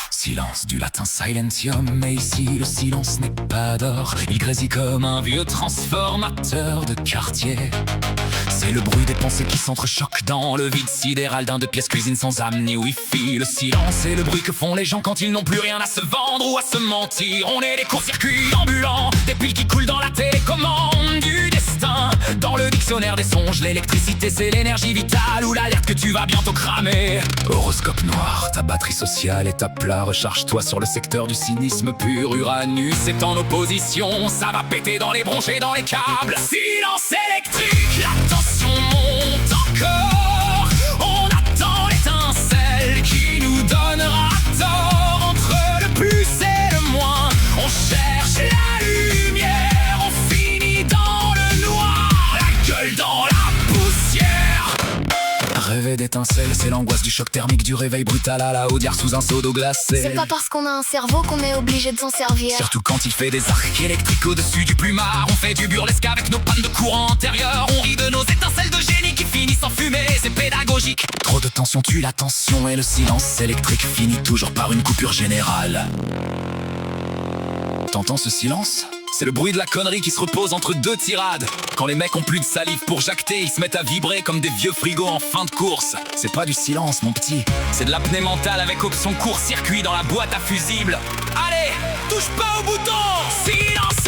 Silence du latin silentium, mais ici le silence n'est pas d'or. Il grésille comme un vieux transformateur de quartier. C'est le bruit des pensées qui s'entrechoquent dans le vide sidéral d'un deux pièces cuisine sans âme ni wifi. Le silence est le bruit que font les gens quand ils n'ont plus rien à se vendre ou à se mentir. On est des courts-circuits ambulants, des piles qui coulent dans la télécommande du destin. Dans le dictionnaire des songes, l'électricité c'est l'énergie vitale ou l'alerte que tu vas bientôt cramer. Horoscope noir, ta batterie sociale est à plat. Recharge-toi sur le secteur du cynisme pur. Uranus est en opposition, ça va péter dans les bronches et dans les câbles. Silence électrique, la tension monte encore. On attend l'étincelle qui nous donnera tort. Entre le plus et le moins, on cherche la lumière. On finit dans le noir, la gueule dans la poussière. Rêver d'étincelles, c'est l'angoisse du choc thermique, du réveil brutal à la Audiard sous un seau d'eau glacée. C'est pas parce qu'on a un cerveau qu'on est obligé de s'en servir. Surtout quand il fait des arcs électriques au-dessus du plumard. On fait du burlesque avec nos pannes de courant antérieur. On rit de nos étincelles de génie qui finissent en fumée, c'est pédagogique. Trop de tension tue la tension et le silence électrique finit toujours par une coupure générale. T'entends ce silence ? C'est le bruit de la connerie qui se repose entre deux tirades. Quand les mecs ont plus de salive pour jacter, ils se mettent à vibrer comme des vieux frigos en fin de course. C'est pas du silence mon petit, c'est de l'apnée mentale avec option court-circuit dans la boîte à fusibles. Allez, touche pas au bouton. Silence